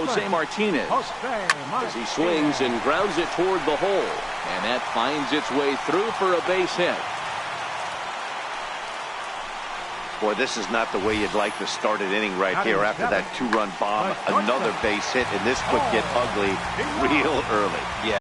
Jose Martinez as he swings and grounds it toward the hole. And that finds its way through for a base hit. Boy, this is not the way you'd like to start an inning right here after that 2-run bomb. Another base hit, and this could get ugly real early. Yeah.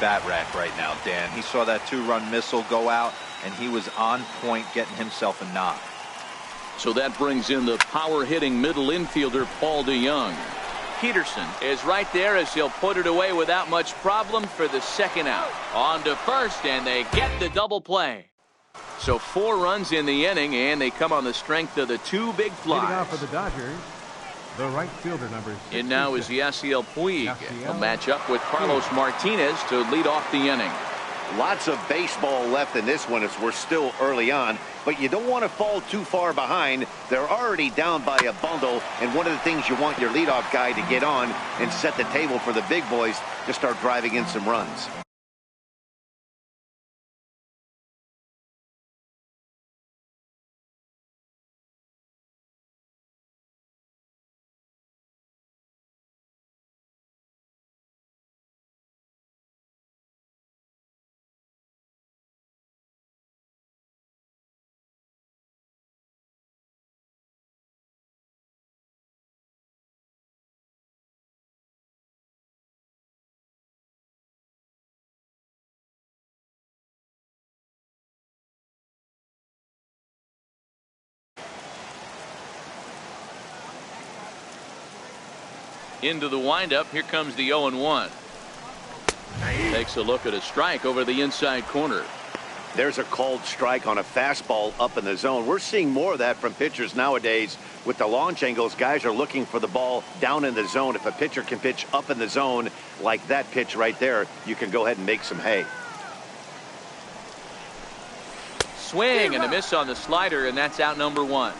bat rack right now, Dan. He saw that 2-run missile go out, and he was on point getting himself a knock. So that brings in the power-hitting middle infielder, Paul DeYoung. Peterson is right there as he'll put it away without much problem for the second out. On to first, and they get the double play. So 4 runs in the inning, and they come on the strength of the 2 big flies. Leading off for the Dodgers, the right fielder, number 66. And now is Yasiel Puig. He'll match up with Carlos Martinez to lead off the inning. Lots of baseball left in this one as we're still early on, but you don't want to fall too far behind. They're already down by a bundle, and one of the things you want your leadoff guy to get on and set the table for the big boys to start driving in some runs. Into the windup. Here comes the 0-1. Takes a look at a strike over the inside corner. There's a called strike on a fastball up in the zone. We're seeing more of that from pitchers nowadays. With the launch angles, guys are looking for the ball down in the zone. If a pitcher can pitch up in the zone like that pitch right there, you can go ahead and make some hay. Swing and a miss on the slider, and that's out number 1.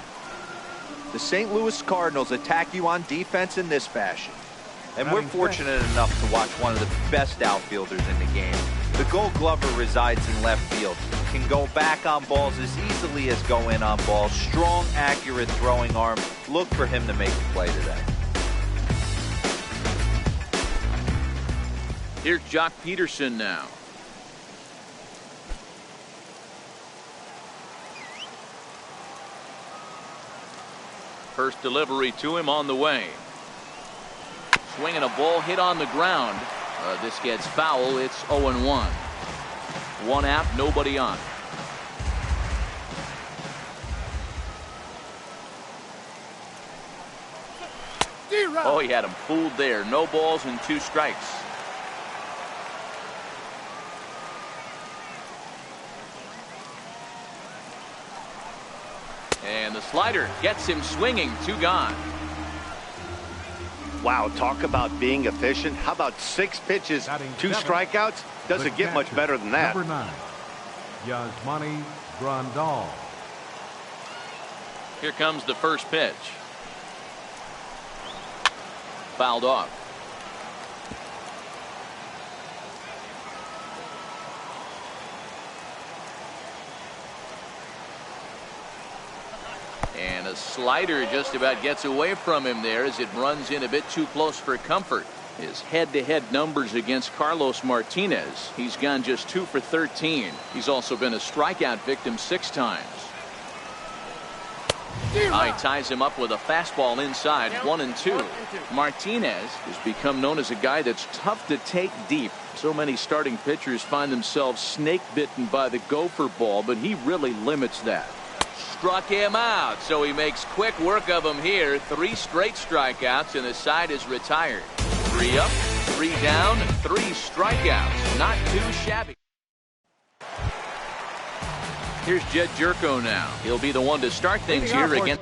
The St. Louis Cardinals attack you on defense in this fashion. And we're fortunate enough to watch one of the best outfielders in the game. The Gold Glover resides in left field. Can go back on balls as easily as go in on balls. Strong, accurate throwing arm. Look for him to make the play today. Here's Jock Peterson now. First delivery to him on the way. Swinging a ball hit on the ground. This gets foul. It's 0-1. 1 out, nobody on. Oh, he had him fooled there. No balls and 2 strikes. And the slider gets him swinging. 2 gone. Wow, talk about being efficient. How about 6 pitches, 2 strikeouts? Doesn't get much better than that. Number 9, Yasmani Grandal. Here comes the first pitch. Fouled off. And a slider just about gets away from him there as it runs in a bit too close for comfort. His head-to-head numbers against Carlos Martinez. He's gone just 2 for 13. He's also been a strikeout victim 6 times. He ties him up with a fastball inside. 1-2. Martinez has become known as a guy that's tough to take deep. So many starting pitchers find themselves snake bitten by the gopher ball, but he really limits that. Struck him out, so he makes quick work of him here. 3 straight strikeouts, and the side is retired. 3 up, 3 down, 3 strikeouts. Not too shabby. Here's Jed Jerko now. He'll be the one to start things here again.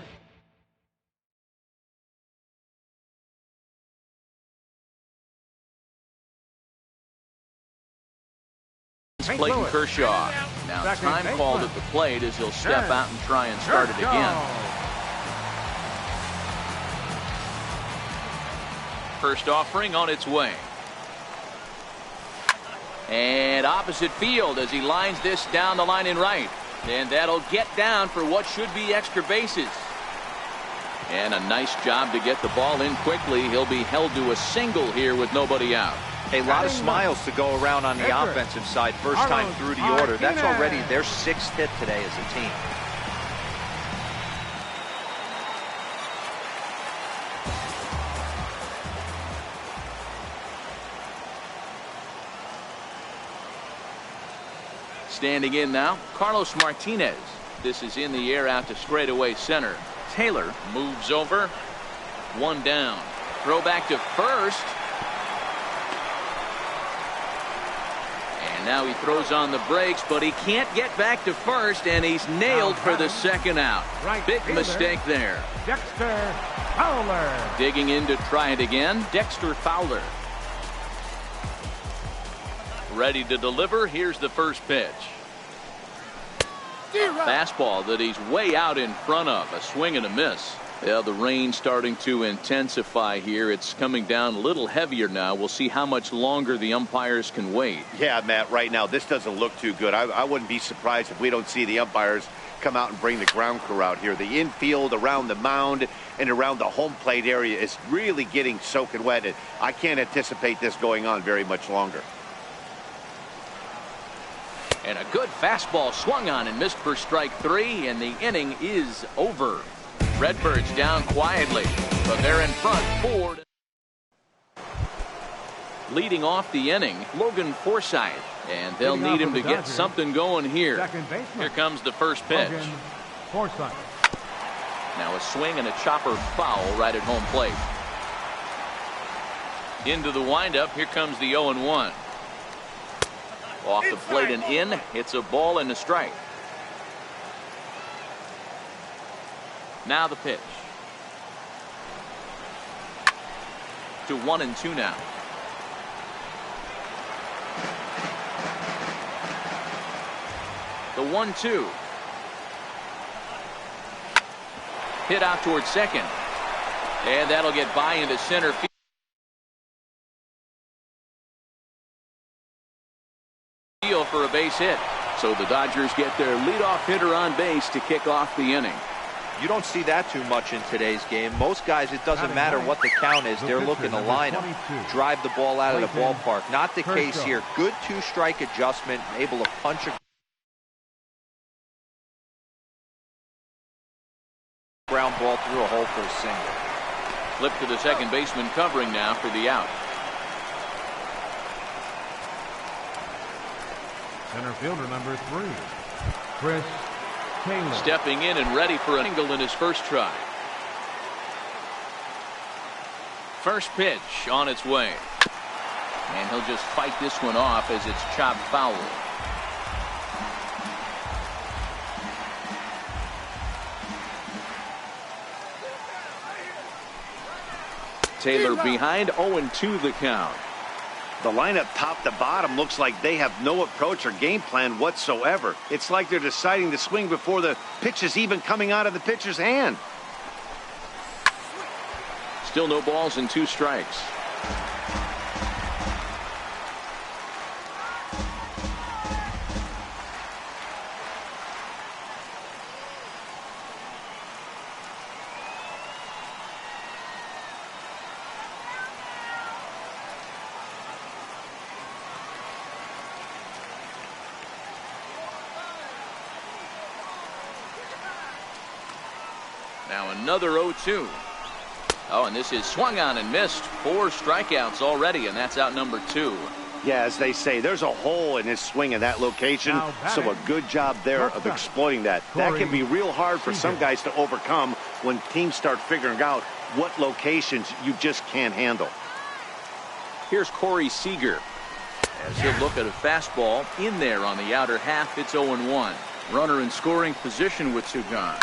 Clayton Kershaw. Now time called at the plate as he'll step out and try and start it again. First offering on its way. And opposite field as he lines this down the line in right. And that'll get down for what should be extra bases. And a nice job to get the ball in quickly. He'll be held to a single here with nobody out. A lot of smiles to go around on the offensive side. First time through the order. That's already their 6th hit today as a team. Standing in now, Carlos Martinez. This is in the air out to straightaway center. Taylor moves over. One down. Throw back to first. And now he throws on the brakes, but he can't get back to first, and he's nailed for the second out. Big mistake there. Dexter Fowler. Digging in to try it again, Dexter Fowler. Ready to deliver. Here's the first pitch. Fastball that he's way out in front of. A swing and a miss. Yeah, the rain starting to intensify here. It's coming down a little heavier now. We'll see how much longer the umpires can wait. Yeah, Matt, right now this doesn't look too good. I wouldn't be surprised if we don't see the umpires come out and bring the ground crew out here. The infield around the mound and around the home plate area is really getting soaking wet. And I can't anticipate this going on very much longer. And a good fastball swung on and missed for strike three, and the inning is over. Redbirds down quietly, but they're in front 4. Leading off the inning, Logan Forsythe, and they'll need him to get something going here. Here comes the first pitch. Now a swing and a chopper foul right at home plate. Into the windup, here comes the 0-1. Off the plate and in. It's a ball and a strike. Now the pitch. To 1-2 now. The 1-2. Hit out towards second. And that'll get by into center field. For a base hit. So the Dodgers get their leadoff hitter on base to kick off the inning. You don't see that too much in today's game. Most guys, it doesn't matter what the count is. They're looking to line up, drive the ball out of the ballpark. Not the case here. Good two-strike adjustment, able to punch a ground ball through a hole for a single. Flip to the second baseman covering now for the out. Center fielder number 3, Chris Taylor. Stepping in and ready for an angle in his first try. First pitch on its way. And he'll just fight this one off as it's chopped foul. Taylor behind, 0-2 the count. The lineup top to bottom looks like they have no approach or game plan whatsoever. It's like they're deciding to swing before the pitch is even coming out of the pitcher's hand. Still no balls and 2 strikes. Now another 0-2. Oh, and this is swung on and missed. 4 strikeouts already, and that's out number 2. Yeah, as they say, there's a hole in his swing in that location, so a good job there of exploiting that. That can be real hard for some guys to overcome when teams start figuring out what locations you just can't handle. Here's Corey Seager. As he'll look at a fastball in there on the outer half, it's 0-1. Runner in scoring position with 2 gone.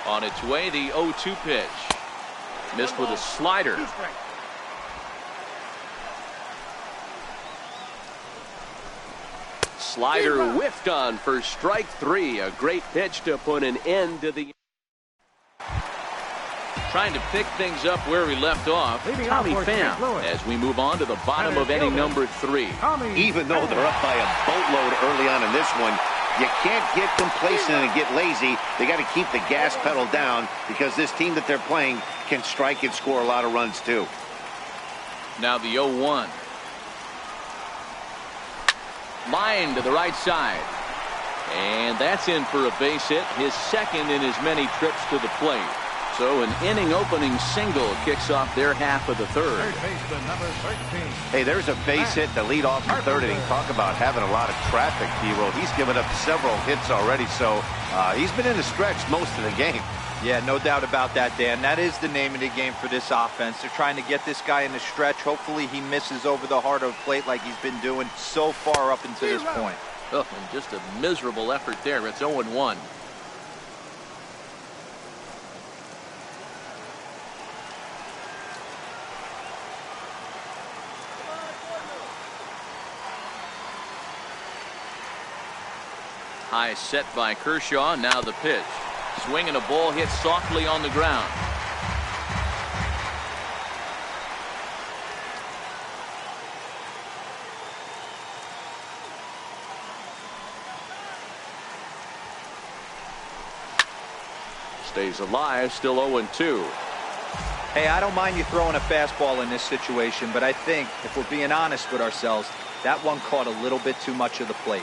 On its way, the 0-2 pitch. Missed with a slider. Slider whiffed on for strike 3. A great pitch to put an end to the. Trying to pick things up where we left off, Tommy Pham, as we move on to the bottom of inning number 3. Even though they're up by a boatload early on in this one, you can't get complacent and get lazy. They got to keep the gas pedal down because this team that they're playing can strike and score a lot of runs too. Now the 0-1. Line to the right side. And that's in for a base hit, his second in as many trips to the plate. So an inning-opening single kicks off their half of the third. Third baseman, number 13. Hey, there's a base hit to lead off the third inning. Talk about having a lot of traffic, T-Roll. He's given up several hits already, so he's been in the stretch most of the game. Yeah, no doubt about that, Dan. That is the name of the game for this offense. They're trying to get this guy in the stretch. Hopefully he misses over the heart of the plate like he's been doing so far up until this point. Oh, and just a miserable effort there. It's 0-1. High set by Kershaw. Now the pitch. Swing and a ball hit softly on the ground. Stays alive, still 0-2. Hey, I don't mind you throwing a fastball in this situation, but I think if we're being honest with ourselves, that one caught a little bit too much of the plate.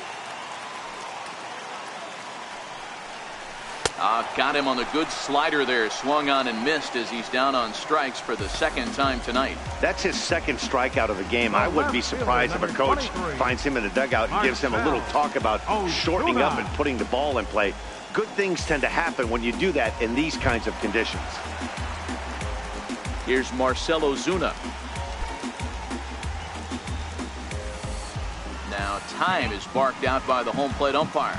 Got him on the good slider there. Swung on and missed as he's down on strikes for the second time tonight. That's his second strikeout of the game. I wouldn't be surprised if a coach finds him in the dugout and gives him a little talk about shortening up and putting the ball in play. Good things tend to happen when you do that in these kinds of conditions. Here's Marcell Ozuna. Now time is barked out by the home plate umpire.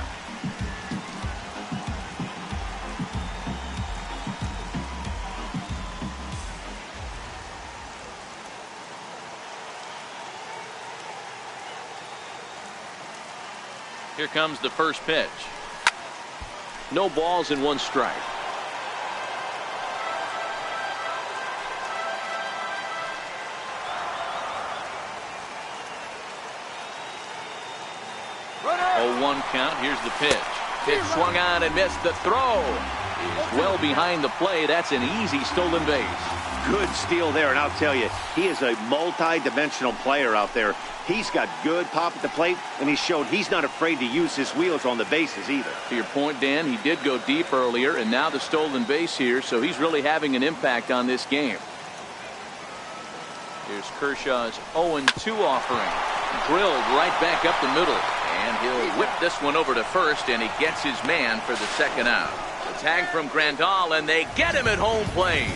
Here comes the first pitch. No balls and one strike. Oh, 1 count. Here's the pitch. Pitch swung on and missed. The throw is well behind the play. That's an easy stolen base. Good steal there, and I'll tell you, he is a multi-dimensional player out there. He's got good pop at the plate, and he showed he's not afraid to use his wheels on the bases either. To your point, Dan, he did go deep earlier, and now the stolen base here, so he's really having an impact on this game. Here's Kershaw's 0-2 offering. Drilled right back up the middle, and he'll whip this one over to first, and he gets his man for the second out. A tag from Grandal, and they get him at home plate.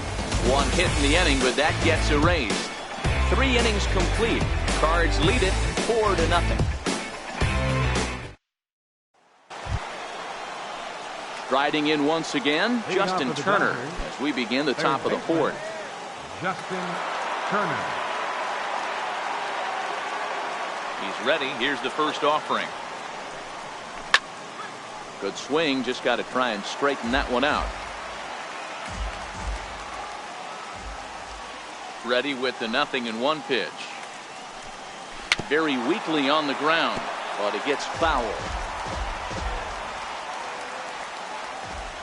One hit in the inning, but that gets erased. 3 innings complete. Cards lead it 4-0. Striding in once again, Justin Turner as we begin the top of the fourth. Justin Turner. He's ready. Here's the first offering. Good swing. Just got to try and straighten that one out. Ready with the 0-1 pitch. Very weakly on the ground, but it gets foul.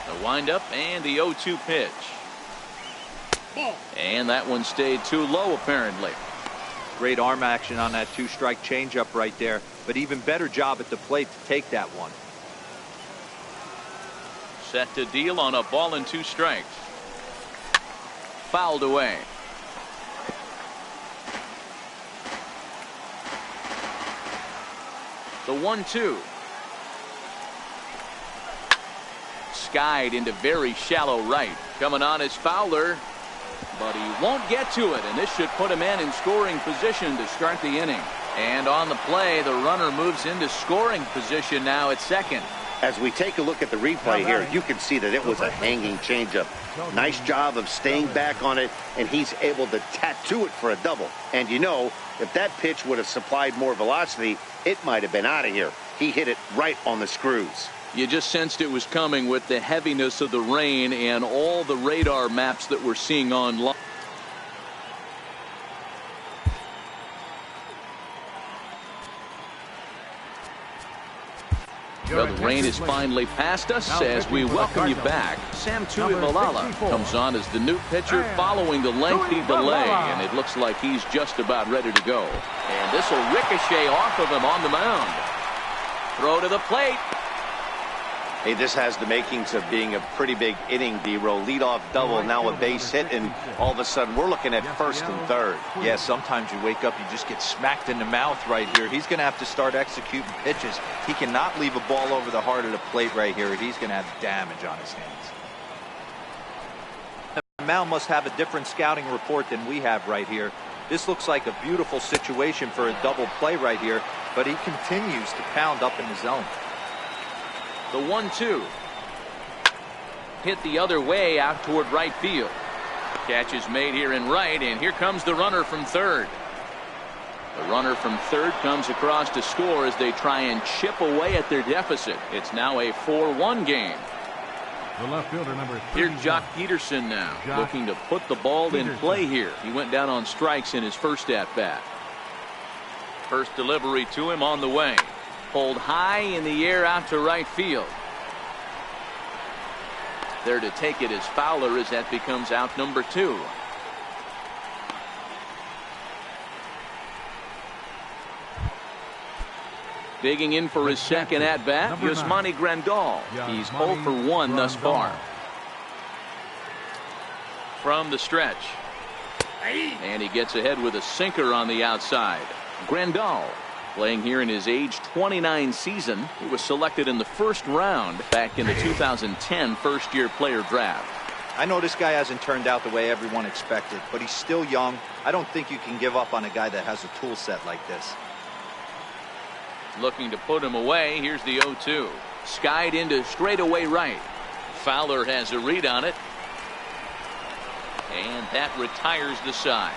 The windup and the 0-2 pitch. And that one stayed too low apparently. Great arm action on that 2-strike changeup right there, but even better job at the plate to take that one. Set to deal on a ball and 2 strikes. Fouled away. The 1-2. Skied into very shallow right. Coming on is Fowler, but he won't get to it, and this should put him in scoring position to start the inning. And on the play, the runner moves into scoring position now at second. As we take a look at the replay here, you can see that it was a hanging changeup. Nice job of staying back on it, and he's able to tattoo it for a double. And you know, if that pitch would have supplied more velocity, it might have been out of here. He hit it right on the screws. You just sensed it was coming with the heaviness of the rain and all the radar maps that we're seeing online. Well, the rain is finally past us as we welcome you back. Sam Tuivalala comes on as the new pitcher following the lengthy delay, and it looks like he's just about ready to go. And this will ricochet off of him on the mound. Throw to the plate. Hey, this has the makings of being a pretty big inning, D-Row. Leadoff double, now a base hit, and all of a sudden we're looking at first and third. Yeah, sometimes you wake up, you just get smacked in the mouth right here. He's going to have to start executing pitches. He cannot leave a ball over the heart of the plate right here. He's going to have damage on his hands. The mound must have a different scouting report than we have right here. This looks like a beautiful situation for a double play right here, but he continues to pound up in the zone. The 1-2. Hit the other way out toward right field. Catch is made here in right, and here comes the runner from third. The runner from third comes across to score as they try and chip away at their deficit. It's now a 4-1 game. The left fielder, number 3. Here's Jock Peterson now, looking to put the ball in play here. He went down on strikes in his first at-bat. First delivery to him on the way. Pulled high in the air out to right field. There to take it is Fowler as that becomes out number 2. Digging in for his second at-bat, Yasmani Grandal. He's 0 for 1 thus far. From the stretch. And he gets ahead with a sinker on the outside. Grandal, playing here in his age 29 season. He was selected in the first round back in the 2010 first-year player draft. I know this guy hasn't turned out the way everyone expected, but he's still young. I don't think you can give up on a guy that has a tool set like this. Looking to put him away. Here's the 0-2. Skied into straightaway right. Fowler has a read on it. And that retires the side.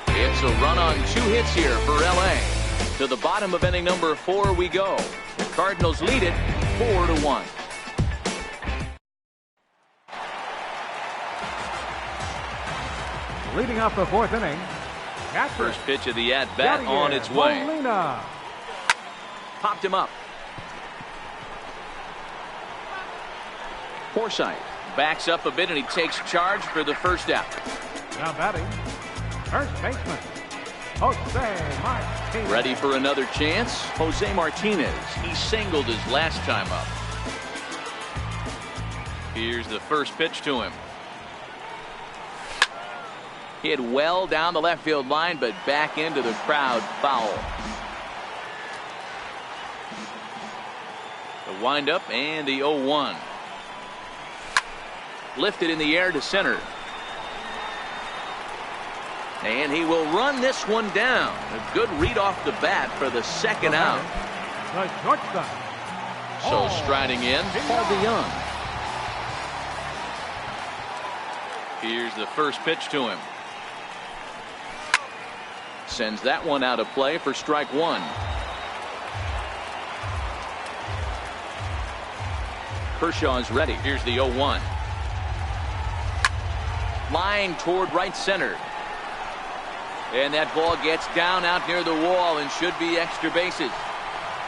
It's a run on 2 hits here for LA. To the bottom of inning number 4 we go. The Cardinals lead it 4-1. Leading off the 4th inning. First pitch of the at-bat on its way. Molina. Popped him up. Forsythe backs up a bit and he takes charge for the first out. Now batting, first baseman, Jose Martinez. Ready for another chance? Jose Martinez. He singled his last time up. Here's the first pitch to him. Hit well down the left field line, but back into the crowd, foul. The windup and the 0-1. Lifted in the air to center. And he will run this one down. A good read off the bat for the second out. The shortstop. So striding in, Paul DeYoung. Here's the first pitch to him. Sends that one out of play for strike 1. Kershaw is ready. Here's the 0-1. Line toward right center. And that ball gets down out near the wall and should be extra bases.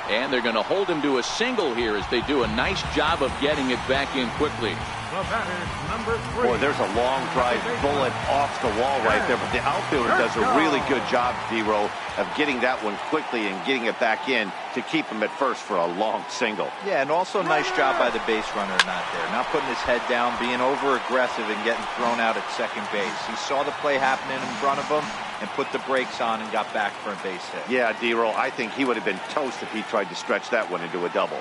And they're going to hold him to a single here as they do a nice job of getting it back in quickly. The batter, number 3. Boy, there's a long drive bullet off the wall right there, but the outfielder does a really good job, D-Row, of getting that one quickly and getting it back in to keep him at first for a long single. Yeah, and also nice job by the base runner not there. Not putting his head down, being over-aggressive and getting thrown out at second base. He saw the play happening in front of him and put the brakes on and got back for a base hit. Yeah, D-Row, I think he would have been toast if he tried to stretch that one into a double.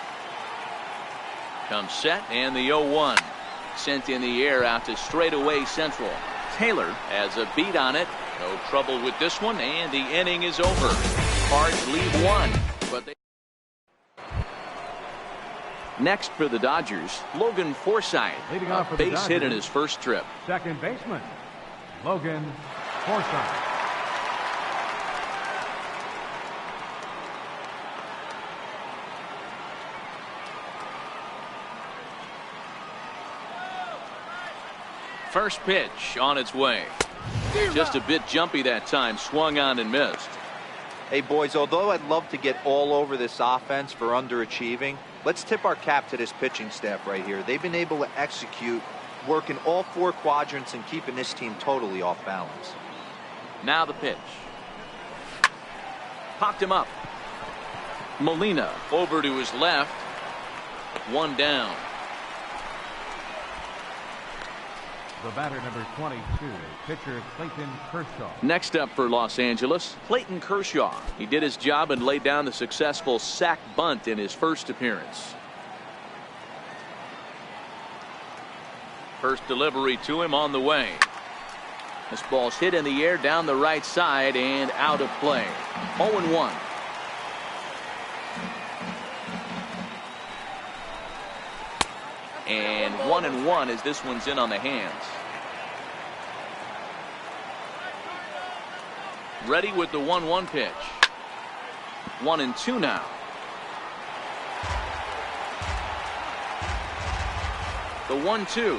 Comes set and the 0-1. Sent in the air out to straightaway central. Taylor has a beat on it. No trouble with this one, and the inning is over. Cards lead 1, but they... Next for the Dodgers, Logan Forsythe. Leading off for the base hit in his first trip. Second baseman, Logan Forsythe. First pitch on its way. Just a bit jumpy that time. Swung on and missed. Hey, boys, although I'd love to get all over this offense for underachieving, let's tip our cap to this pitching staff right here. They've been able to execute, working all 4 quadrants and keeping this team totally off balance. Now the pitch. Popped him up. Molina over to his left. One down. The batter, number 22, pitcher Clayton Kershaw. Next up for Los Angeles, Clayton Kershaw. He did his job and laid down the successful sac bunt in his first appearance. First delivery to him on the way. This ball's hit in the air down the right side and out of play. 0-1. And 1-1 as this one's in on the hands. Ready with the 1-1 pitch. 1-2 now. The 1-2.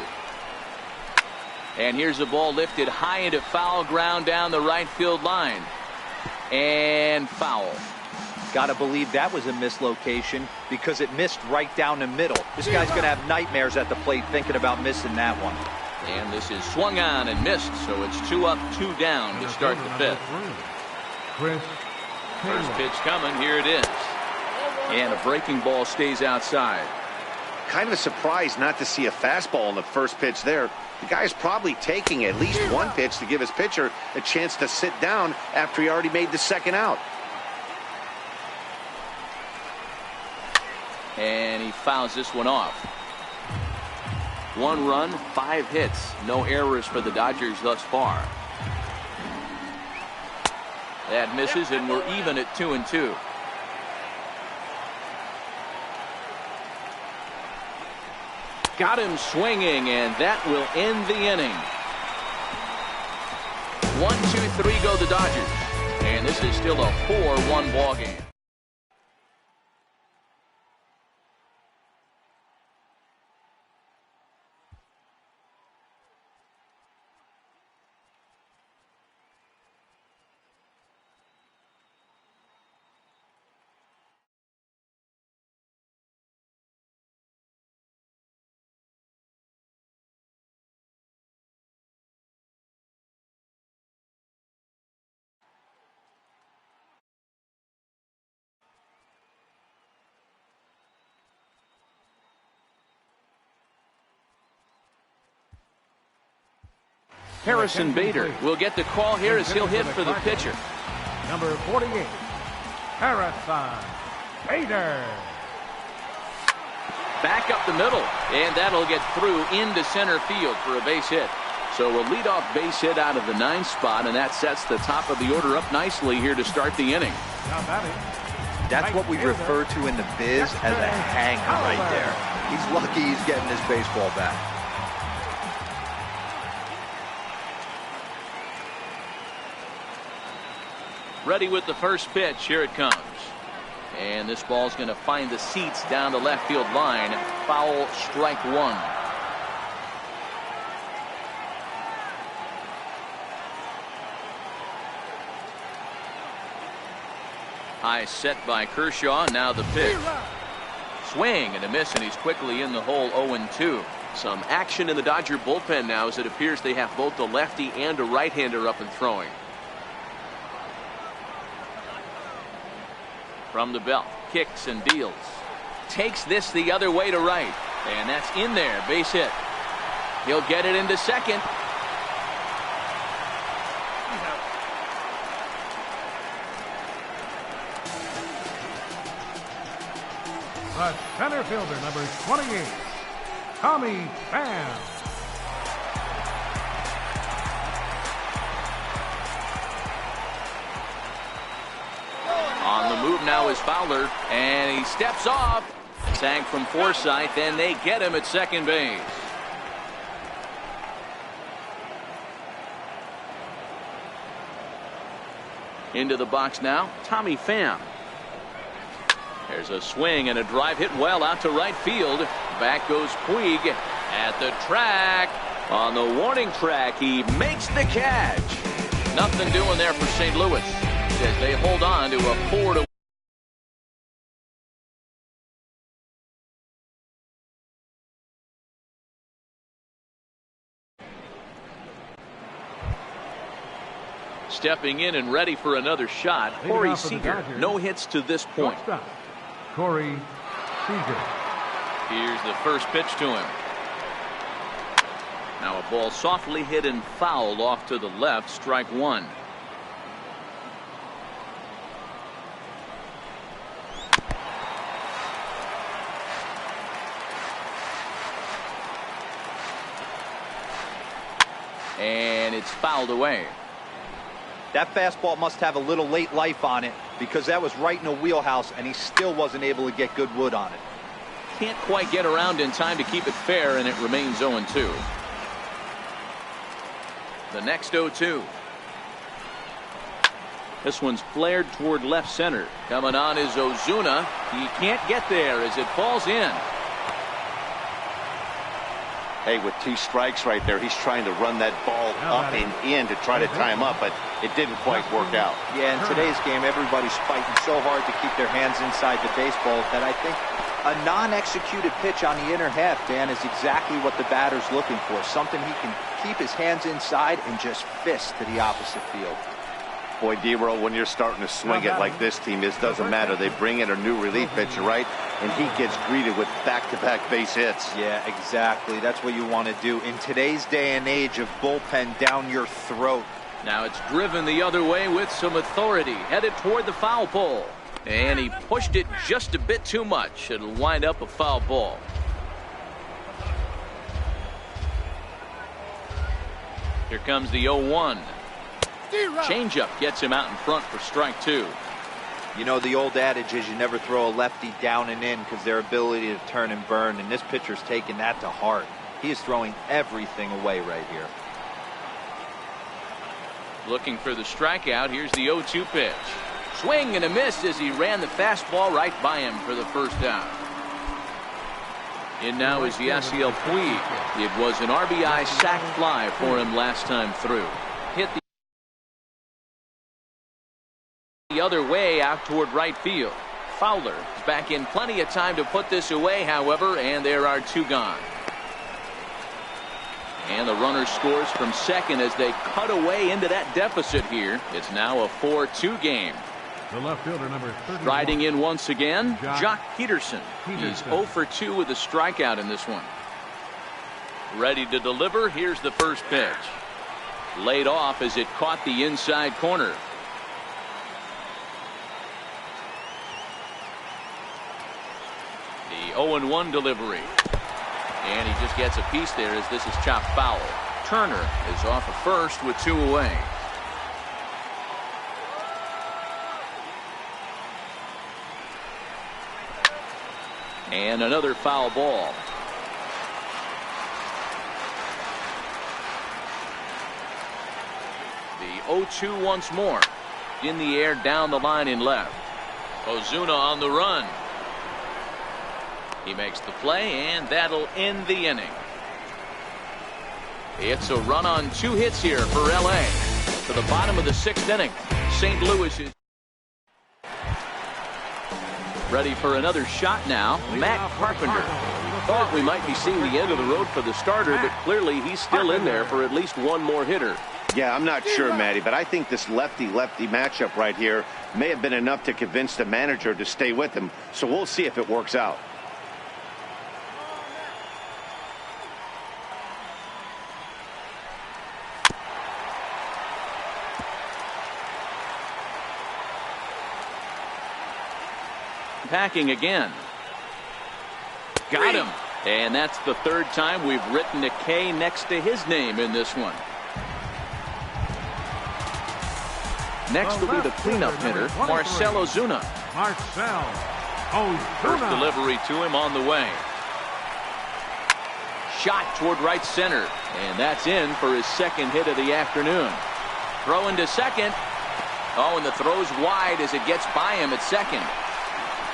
And here's the ball lifted high into foul ground down the right field line. And foul. Got to believe that was a mislocation because it missed right down the middle. This guy's going to have nightmares at the plate thinking about missing that one. And this is swung on and missed, so it's 2 up, 2 down to start the fifth. First pitch coming, here it is. And a breaking ball stays outside. Kind of surprised not to see a fastball in the first pitch there. The guy's probably taking at least one pitch to give his pitcher a chance to sit down after he already made the second out. And he fouls this one off. 1 run, 5 hits. No errors for the Dodgers thus far. That misses, and we're even at 2-2. Got him swinging, and that will end the inning. 1-2-3 go the Dodgers. And this is still a 4-1 ball game. Harrison Bader will get the call here as he'll hit for the pitcher. Number 48, Harrison Bader. Back up the middle, and that'll get through into center field for a base hit. So a leadoff base hit out of the 9th spot, and that sets the top of the order up nicely here to start the inning. That's what we refer to in the biz as a hanger right there. He's lucky he's getting his baseball back. Ready with the first pitch. Here it comes. And this ball's going to find the seats down the left field line. Foul, strike 1. High set by Kershaw. Now the pitch. Swing and a miss, and he's quickly in the hole. 0-2. Some action in the Dodger bullpen now as it appears they have both a lefty and a right-hander up and throwing. From the belt, kicks and deals. Takes this the other way to right. And that's in there, base hit. He'll get it into second. The center fielder, number 28, Tommy Pham. On the move now is Fowler, and he steps off. Sank from Forsythe, and they get him at second base. Into the box now, Tommy Pham. There's a swing and a drive hit well out to right field. Back goes Puig at the track. On the warning track, he makes the catch. Nothing doing there for St. Louis as they hold on to a 4-1. Stepping in and ready for another shot, Corey Seager. No hits to this point. Corey Seager. Here's the first pitch to him. Now a ball softly hit and fouled off to the left. Strike one. And it's fouled away. That fastball must have a little late life on it, because that was right in a wheelhouse and he still wasn't able to get good wood on it. Can't quite get around in time to keep it fair, and it remains 0-2. The next 0-2. This one's flared toward left center. Coming on is Ozuna. He can't get there as it falls in. Hey, with 2 strikes right there, he's trying to run that ball up and in to try to tie him up, but it didn't quite work out. Yeah, in today's game, everybody's fighting so hard to keep their hands inside the baseball that I think a non-executed pitch on the inner half, Dan, is exactly what the batter's looking for. Something he can keep his hands inside and just fist to the opposite field. Boy, D-Roll, when you're starting to swing it like this team is, doesn't matter. They bring in a new relief pitcher, right? And he gets greeted with back-to-back base hits. Yeah, exactly. That's what you want to do in today's day and age of bullpen down your throat. Now it's driven the other way with some authority, headed toward the foul pole. And he pushed it just a bit too much. It'll wind up a foul ball. Here comes the 0-1. Changeup gets him out in front for strike two. You know, the old adage is you never throw a lefty down and in because their ability to turn and burn, and this pitcher's taking that to heart. He is throwing everything away right here. Looking for the strikeout. Here's the 0-2 pitch. Swing and a miss as he ran the fastball right by him for the first down. In now is Yasiel Puig. It was an RBI sac fly for him last time through. Hit the other way out toward right field. Fowler is back in plenty of time to put this away, however, and there are 2 gone. And the runner scores from second as they cut away into that deficit here. It's now a 4-2 game. The left fielder, number 31. Riding in once again, Jock Peterson. He's 0 for 2 with a strikeout in this one. Ready to deliver. Here's the first pitch. Laid off as it caught the inside corner. The 0-1 delivery. And he just gets a piece there as this is chopped foul. Turner is off of first with 2 away. And another foul ball. The 0-2 once more. In the air down the line in left. Ozuna on the run. He makes the play, and that'll end the inning. It's a run on 2 hits here for LA. To the bottom of the 6th inning. St. Louis is ready for another shot now. Matt Carpenter. Thought we might be seeing the end of the road for the starter, but clearly he's still in there for at least one more hitter. Yeah, I'm not sure, Matty, but I think this lefty-lefty matchup right here may have been enough to convince the manager to stay with him. So we'll see if it works out. Packing again. Got him. And that's the 3rd time we've written a K next to his name in this one. Next will be the cleanup hitter, Marcell Ozuna. Marcell Ozuna. First delivery to him on the way. Shot toward right center. And that's in for his 2nd hit of the afternoon. Throw into second. Oh, and the throw's wide as it gets by him at second.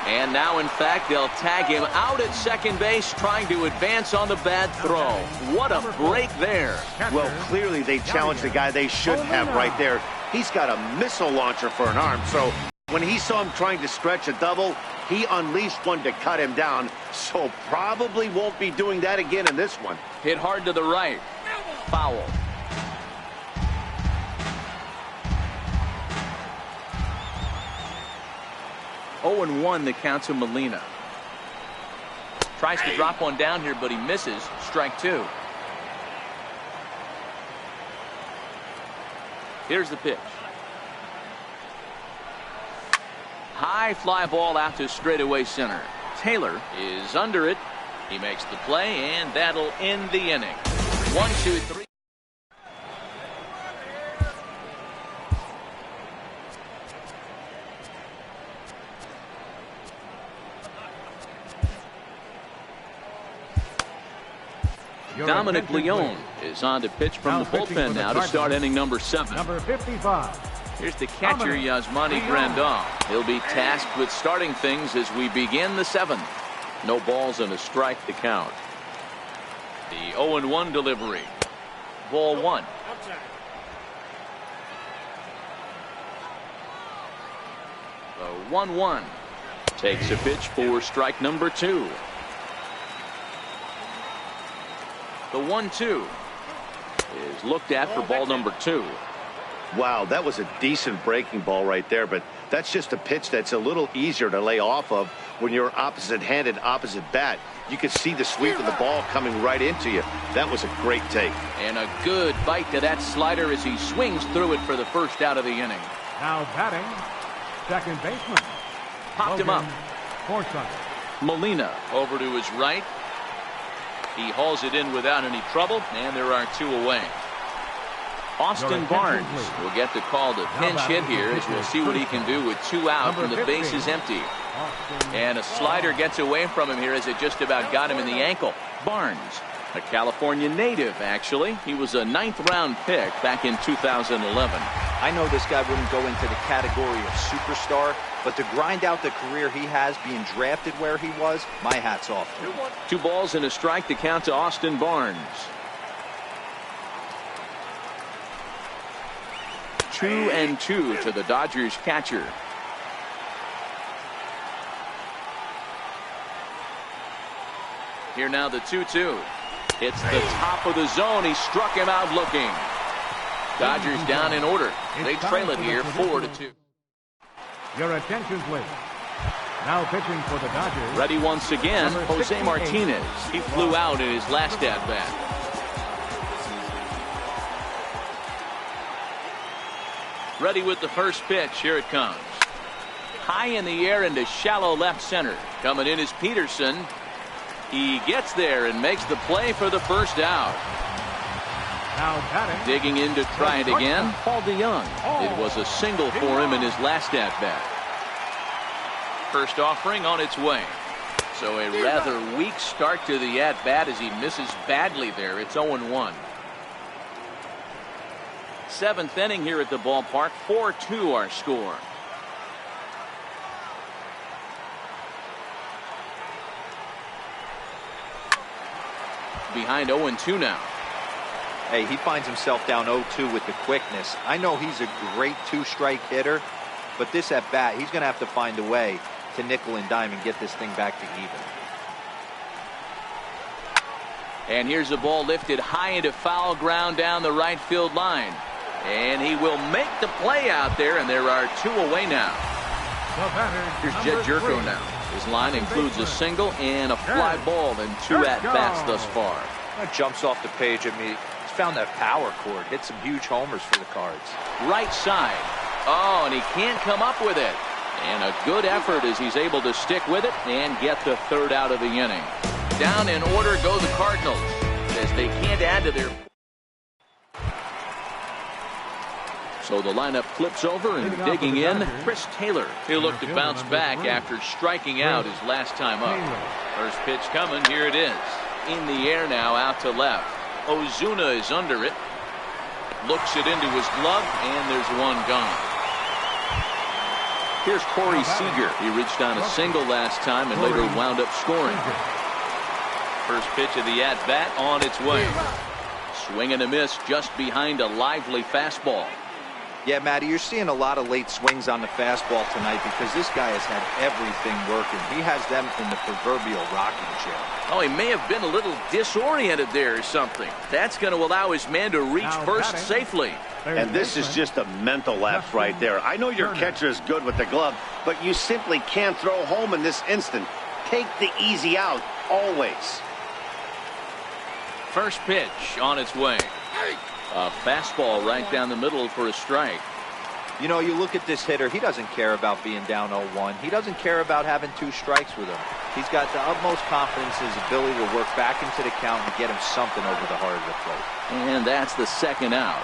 And now, in fact, they'll tag him out at second base, trying to advance on the bad throw. What a break there. Well, clearly they challenged the guy they should have right there. He's got a missile launcher for an arm. So when he saw him trying to stretch a double, he unleashed one to cut him down. So probably won't be doing that again in this one. Hit hard to the right. Foul. 0-1 the count to Molina. Tries to drop one down here, but he misses. Strike two. Here's the pitch. High fly ball out to straightaway center. Taylor is under it. He makes the play, and that'll end the inning. 1-2-3. Dominic Leone is on to pitch from the bullpen now to start inning number 7. Number 55. Here's the catcher, Yasmani Grandal. He'll be tasked with starting things as we begin the 7th. No balls and a strike to count. The 0-1 delivery. Ball 1. The 1-1 takes a pitch for strike number 2. The 1-2 is looked at for ball number 2. Wow, that was a decent breaking ball right there, but that's just a pitch that's a little easier to lay off of when you're opposite-handed, opposite bat. You could see the sweep of the ball coming right into you. That was a great take. And a good bite to that slider as he swings through it for the first out of the inning. Now batting, second baseman. Popped him up. Forsythe. Molina over to his right. He hauls it in without any trouble, and there are 2 away. Austin Barnes will get the call to pinch hit here as we'll see what he can do with 2 out and the base is empty. And a slider gets away from him here as it just about got him in the ankle. Barnes, a California native, actually. He was a 9th-round pick back in 2011. I know this guy wouldn't go into the category of superstar, but to grind out the career he has being drafted where he was, my hat's off to him. 2 balls and a strike to count to Austin Barnes. 2-2 to the Dodgers catcher. Here now the 2-2. It's the top of the zone. He struck him out looking. Dodgers down in order. They trail it here 4-2. Your attention, please. Now pitching for the Dodgers. Ready once again, Jose Martinez. He flew out in his last at-bat. Ready with the first pitch. Here it comes. High in the air into shallow left center. Coming in is Peterson. He gets there and makes the play for the first out. Now batting. Digging in to try it again, Paul DeYoung. It was a single for him in his last at-bat. First offering on its way. So a rather weak start to the at-bat as he misses badly there. It's 0-1. 7th inning here at the ballpark. 4-2 our score. Behind 0-2 now. Hey, he finds himself down 0-2 with the quickness. I know he's a great 2-strike hitter, but this at bat, he's going to have to find a way to nickel and dime and get this thing back to even. And here's a ball lifted high into foul ground down the right field line. And he will make the play out there, and there are 2 away now. Here's Jed Jerko now. His line includes a single and a fly ball and 2 at-bats thus far. That jumps off the page at me. He's found that power chord. Hit some huge homers for the Cards. Right side. Oh, and he can't come up with it. And a good effort as he's able to stick with it and get the 3rd out of the inning. Down in order go the Cardinals as they can't add to their... So the lineup flips over and digging in, Chris Taylor. He'll look to bounce back after striking out his last time up. First pitch coming. Here it is. In the air now out to left. Ozuna is under it. Looks it into his glove, and there's one gone. Here's Corey Seager. He reached on a single last time and later wound up scoring. First pitch of the at-bat on its way. Swing and a miss just behind a lively fastball. Yeah, Matty, you're seeing a lot of late swings on the fastball tonight because this guy has had everything working. He has them in the proverbial rocking chair. Oh, he may have been a little disoriented there or something. That's going to allow his man to reach first safely. And this is just a mental lapse right there. I know your catcher is good with the glove, but you simply can't throw home in this instant. Take the easy out, always. First pitch on its way. A fastball right down the middle for a strike. You know, you look at this hitter, he doesn't care about being down 0-1. He doesn't care about having 2 strikes with him. He's got the utmost confidence in his ability to work back into the count and get him something over the heart of the plate. And that's the second out.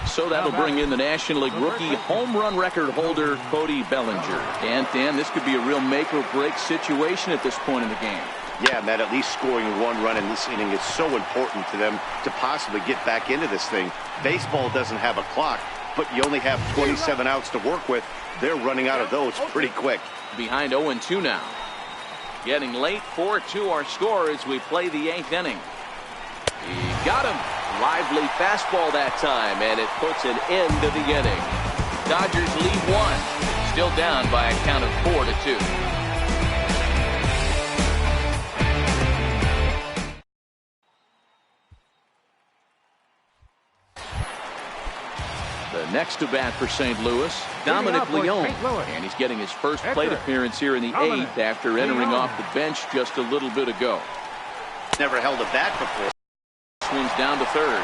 So that'll bring in the National League rookie home run record holder, Cody Bellinger. And, Dan, this could be a real make-or-break situation at this point in the game. Yeah, Matt, at least scoring 1 run in this inning is so important to them to possibly get back into this thing. Baseball doesn't have a clock, but you only have 27 outs to work with. They're running out of those pretty quick. Behind 0-2 now. Getting late, 4-2 our score as we play the 8th inning. He got him. Lively fastball that time, and it puts an end to the inning. Dodgers lead 1. Still down by a count of 4-2. The next to bat for St. Louis, Dominic Leone. And he's getting his first plate appearance here in the 8th after entering off the bench just a little bit ago. Never held a bat before. Swings down to third.